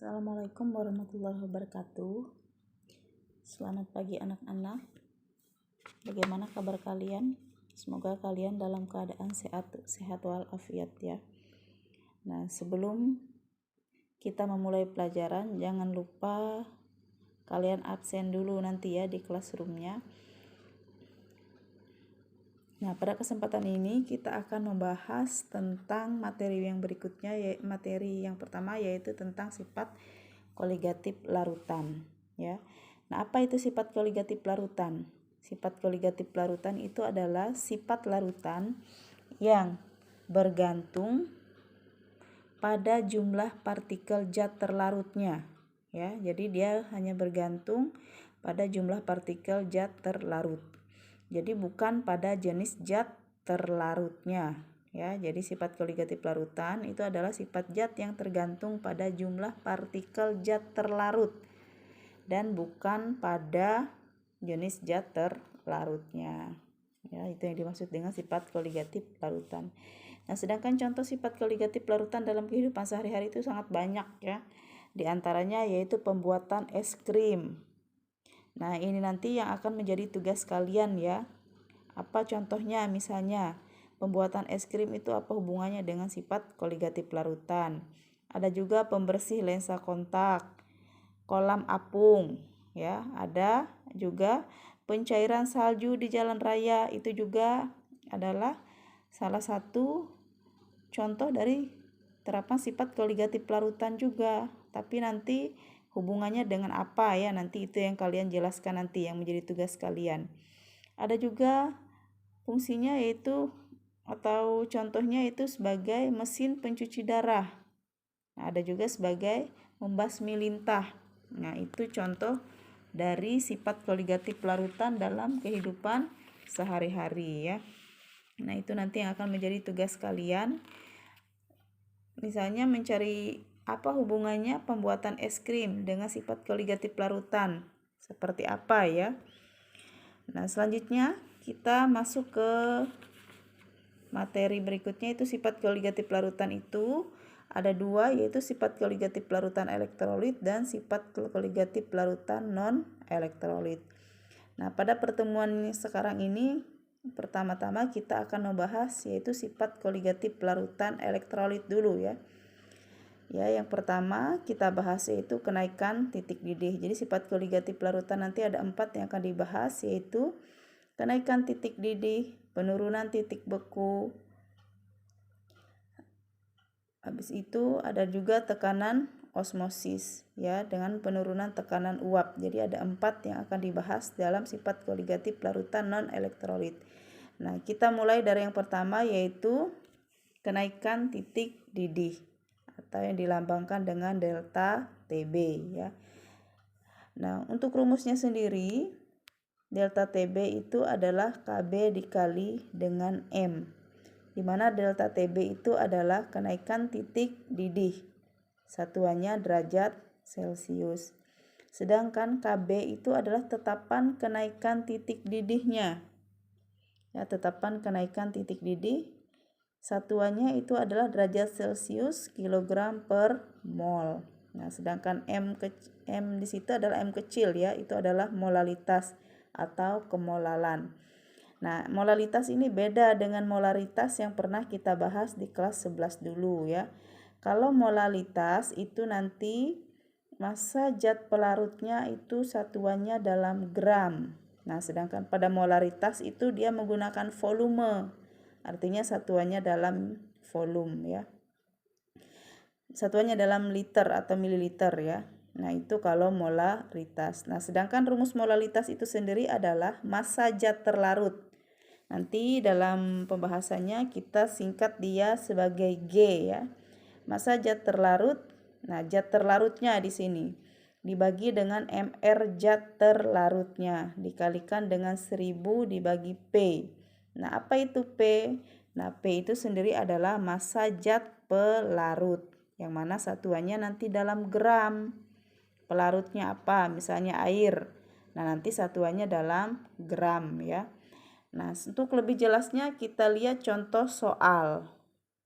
Assalamualaikum warahmatullahi wabarakatuh. Selamat pagi anak-anak. Bagaimana kabar kalian? Semoga kalian dalam keadaan sehat walafiat ya. Nah, sebelum kita memulai pelajaran, jangan lupa kalian absen dulu nanti ya di classroomnya. Nah, pada kesempatan ini kita akan membahas tentang materi yang berikutnya, materi yang pertama yaitu tentang sifat koligatif larutan ya. Nah, apa itu sifat koligatif larutan? Sifat koligatif larutan itu adalah sifat larutan yang bergantung pada jumlah partikel zat terlarutnya ya. Jadi dia hanya bergantung pada jumlah partikel zat terlarut. Jadi bukan pada jenis zat terlarutnya ya. Jadi sifat koligatif larutan itu adalah sifat zat yang tergantung pada jumlah partikel zat terlarut dan bukan pada jenis zat terlarutnya. Ya, itu yang dimaksud dengan sifat koligatif larutan. Nah, sedangkan contoh sifat koligatif larutan dalam kehidupan sehari-hari itu sangat banyak ya. Di antaranya yaitu pembuatan es krim. Nah, ini nanti yang akan menjadi tugas kalian ya. Apa contohnya? Misalnya, pembuatan es krim itu apa hubungannya dengan sifat koligatif larutan? Ada juga pembersih lensa kontak, kolam apung, ya. Ada juga pencairan salju di jalan raya, itu juga adalah salah satu contoh dari terapan sifat koligatif larutan juga. Tapi nanti hubungannya dengan apa ya, nanti itu yang kalian jelaskan nanti yang menjadi tugas kalian. Ada juga fungsinya yaitu atau contohnya itu sebagai mesin pencuci darah. Nah, ada juga sebagai membasmi lintah. Nah, itu contoh dari sifat koligatif larutan dalam kehidupan sehari-hari ya. Nah, itu nanti yang akan menjadi tugas kalian. Misalnya mencari apa hubungannya pembuatan es krim dengan sifat koligatif larutan? Seperti apa ya? Nah, selanjutnya kita masuk ke materi berikutnya, itu sifat koligatif larutan itu ada dua, yaitu sifat koligatif larutan elektrolit dan sifat koligatif larutan non elektrolit. Nah, pada pertemuan sekarang ini pertama-tama kita akan membahas yaitu sifat koligatif larutan elektrolit dulu ya. Ya, yang pertama kita bahas yaitu kenaikan titik didih. Jadi sifat koligatif larutan nanti ada 4 yang akan dibahas, yaitu kenaikan titik didih, penurunan titik beku. Habis itu ada juga tekanan osmosis ya, dengan penurunan tekanan uap. Jadi ada 4 yang akan dibahas dalam sifat koligatif larutan non elektrolit. Nah, kita mulai dari yang pertama yaitu kenaikan titik didih atau yang dilambangkan dengan delta TB ya. Nah, untuk rumusnya sendiri, delta TB itu adalah KB dikali dengan M, di mana delta TB itu adalah kenaikan titik didih, satuannya derajat Celcius. Sedangkan KB itu adalah tetapan kenaikan titik didihnya. Ya, tetapan kenaikan titik didih, satuannya itu adalah derajat Celcius kilogram per mol. Nah, sedangkan M di situ adalah M kecil ya, itu adalah molalitas atau kemolalan. Nah, molalitas ini beda dengan molaritas yang pernah kita bahas di kelas 11 dulu ya. Kalau molalitas itu nanti massa zat pelarutnya itu satuannya dalam gram. Nah, sedangkan pada molaritas itu dia menggunakan volume. Artinya satuannya dalam volume ya. Satuannya dalam liter atau mililiter ya. Nah, itu kalau molaritas. Nah, sedangkan rumus molalitas itu sendiri adalah massa zat terlarut. Nanti dalam pembahasannya kita singkat dia sebagai G ya. Massa zat terlarut. Nah, zat terlarutnya di sini dibagi dengan MR zat terlarutnya dikalikan dengan 1000 dibagi P. Nah, apa itu P? Nah, P itu sendiri adalah massa zat pelarut, yang mana satuannya nanti dalam gram. Pelarutnya apa? Misalnya air. Nah, nanti satuannya dalam gram ya. Nah, untuk lebih jelasnya kita lihat contoh soal.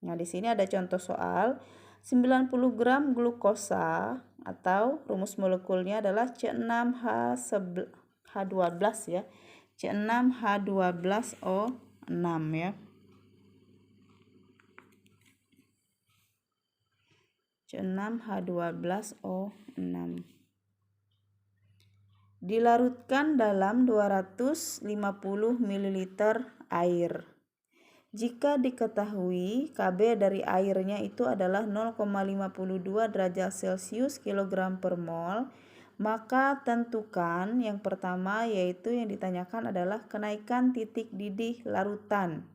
Nah, di sini ada contoh soal. 90 gram glukosa atau rumus molekulnya adalah C6H12 ya. C6H12O6 ya. C6H12O6. Dilarutkan dalam 250 ml air. Jika diketahui Kb dari airnya itu adalah 0,52 derajat Celcius kilogram per mol, maka tentukan yang pertama yaitu yang ditanyakan adalah kenaikan titik didih larutan.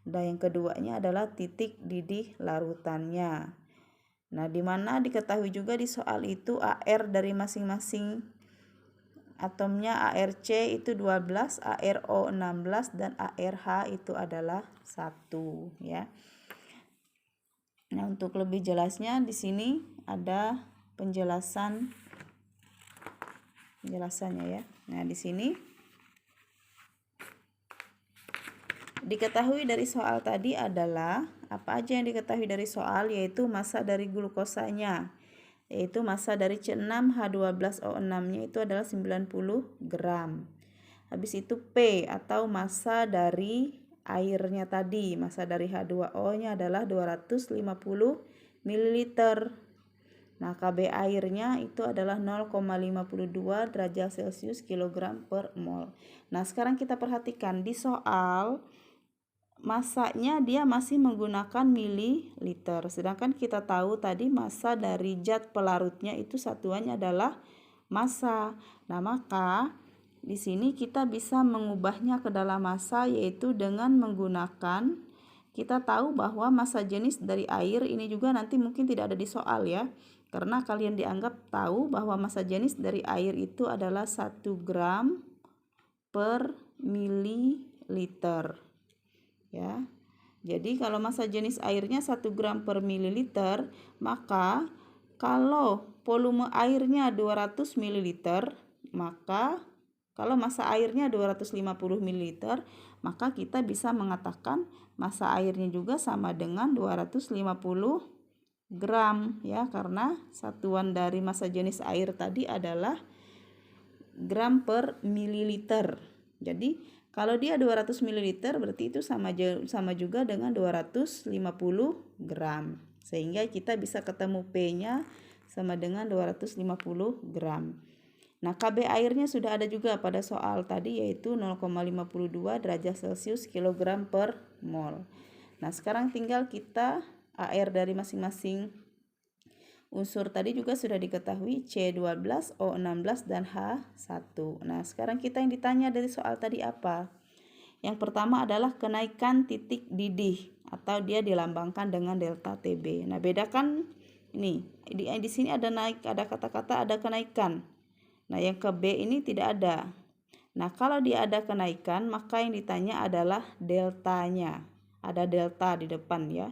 Dan yang keduanya adalah titik didih larutannya. Nah, di mana diketahui juga di soal itu AR dari masing-masing atomnya ARC itu 12, ARO 16 dan ARH itu adalah 1 ya. Nah, untuk lebih jelasnya di sini ada penjelasannya ya. Nah, di sini diketahui dari soal tadi adalah apa aja yang diketahui dari soal, yaitu massa dari glukosanya, yaitu massa dari C6H12O6-nya itu adalah 90 gram. Habis itu P atau massa dari airnya tadi, massa dari H2O-nya adalah 250 ml. Nah, Kb airnya itu adalah 0,52 derajat Celcius kilogram per mol. Nah, sekarang kita perhatikan di soal massanya dia masih menggunakan mililiter, sedangkan kita tahu tadi massa dari zat pelarutnya itu satuannya adalah massa. Nah, maka di sini kita bisa mengubahnya ke dalam massa, yaitu dengan menggunakan, kita tahu bahwa massa jenis dari air ini juga nanti mungkin tidak ada di soal ya, karena kalian dianggap tahu bahwa massa jenis dari air itu adalah 1 gram per mililiter. Ya, jadi kalau massa jenis airnya 1 gram per mililiter, maka kalau volume airnya 200 ml, maka kalau massa airnya 250 ml, maka kita bisa mengatakan massa airnya juga sama dengan 250 gram ya, karena satuan dari massa jenis air tadi adalah gram per mililiter. Jadi kalau dia 200 ml berarti itu sama juga dengan 250 gram. Sehingga kita bisa ketemu P-nya sama dengan 250 gram. Nah, Kb airnya sudah ada juga pada soal tadi, yaitu 0,52 derajat Celcius kilogram per mol. Nah, sekarang tinggal kita AR dari masing-masing unsur tadi juga sudah diketahui, C12, O16 dan H1. Nah, sekarang kita yang ditanya dari soal tadi apa? Yang pertama adalah kenaikan titik didih atau dia dilambangkan dengan delta Tb. Nah, bedakan ini. Di sini ada naik, ada kata-kata ada kenaikan. Nah, yang ke B ini tidak ada. Nah, kalau dia ada kenaikan, maka yang ditanya adalah deltanya. Ada delta di depan ya.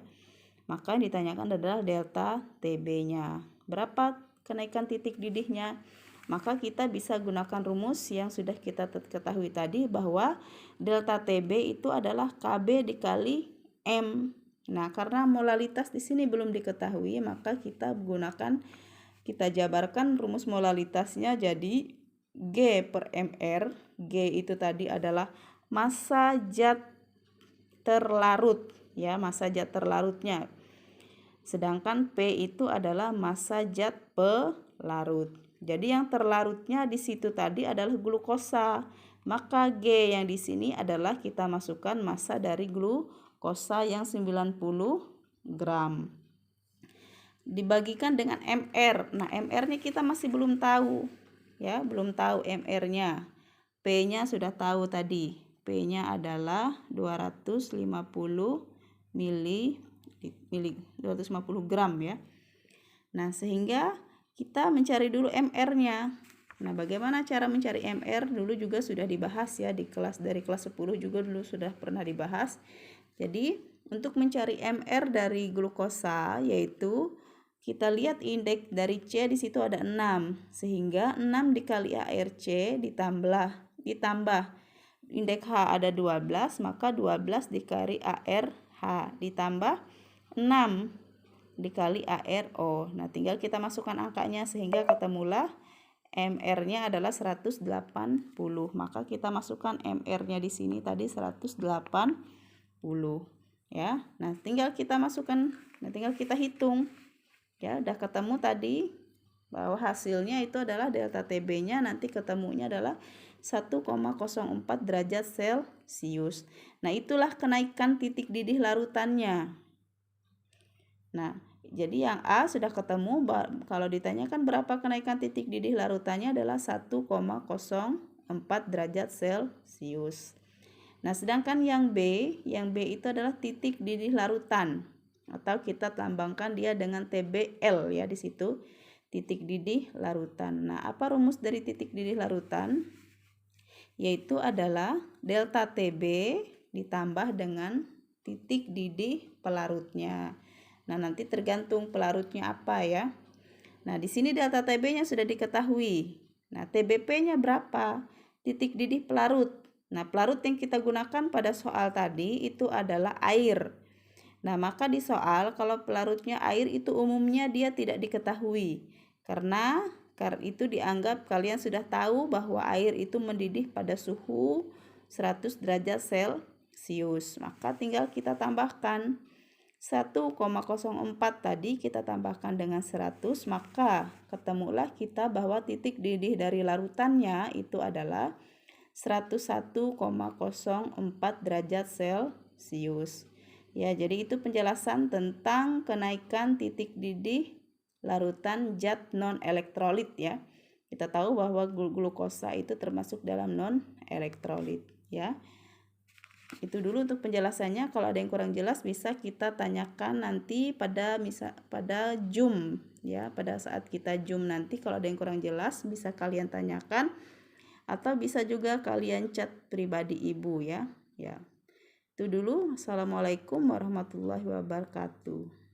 Maka yang ditanyakan adalah delta Tb-nya. Berapa kenaikan titik didihnya? Maka kita bisa gunakan rumus yang sudah kita ketahui tadi, bahwa delta Tb itu adalah Kb dikali M. Nah, karena molalitas di sini belum diketahui, maka kita jabarkan rumus molalitasnya jadi G per Mr. G itu tadi adalah massa zat terlarut ya, massa zat terlarutnya. Sedangkan P itu adalah massa zat pelarut. Jadi yang terlarutnya di situ tadi adalah glukosa. Maka G yang di sini adalah kita masukkan massa dari glukosa yang 90 gram. Dibagikan dengan MR. Nah, MR-nya kita masih belum tahu. Ya, belum tahu MR-nya. P-nya sudah tahu tadi. P-nya adalah 250 gram ya. Nah, sehingga kita mencari dulu MR-nya. Nah, bagaimana cara mencari MR? Dulu juga sudah dibahas ya di dari kelas 10 juga dulu sudah pernah dibahas. Jadi, untuk mencari MR dari glukosa, yaitu kita lihat indeks dari C di situ ada 6. Sehingga 6 dikali ARC ditambah indeks H ada 12, maka 12 dikali ARH ditambah 6. dikali ARO. Nah, tinggal kita masukkan angkanya sehingga ketemulah MR-nya adalah 180. Maka kita masukkan MR-nya di sini tadi 180 ya. Nah, tinggal kita masukkan, tinggal kita hitung. Ya, udah ketemu tadi bahwa hasilnya itu adalah delta TB-nya nanti ketemunya adalah 1,04 derajat Celcius. Nah, itulah kenaikan titik didih larutannya. Nah, jadi yang A sudah ketemu, kalau ditanyakan berapa kenaikan titik didih larutannya adalah 1,04 derajat Celcius. Nah, sedangkan yang B itu adalah titik didih larutan atau kita lambangkan dia dengan TBL ya di situ, titik didih larutan. Nah, apa rumus dari titik didih larutan? Yaitu adalah delta TB ditambah dengan titik didih pelarutnya. Nah, nanti tergantung pelarutnya apa ya. Nah, di sini delta TB-nya sudah diketahui. Nah, TBP-nya berapa? Titik didih pelarut. Nah, pelarut yang kita gunakan pada soal tadi itu adalah air. Nah, maka di soal kalau pelarutnya air itu umumnya dia tidak diketahui. Karena itu dianggap kalian sudah tahu bahwa air itu mendidih pada suhu 100 derajat Celcius. Maka tinggal kita tambahkan 1,04 tadi kita tambahkan dengan 100, maka ketemulah kita bahwa titik didih dari larutannya itu adalah 101,04 derajat Celcius. Ya, jadi itu penjelasan tentang kenaikan titik didih larutan zat non-elektrolit ya. Kita tahu bahwa glukosa itu termasuk dalam non-elektrolit ya. Itu dulu untuk penjelasannya. Kalau ada yang kurang jelas bisa kita tanyakan nanti pada Zoom ya. Pada saat kita Zoom nanti kalau ada yang kurang jelas bisa kalian tanyakan atau bisa juga kalian chat pribadi Ibu ya. Ya. Itu dulu. Assalamualaikum warahmatullahi wabarakatuh.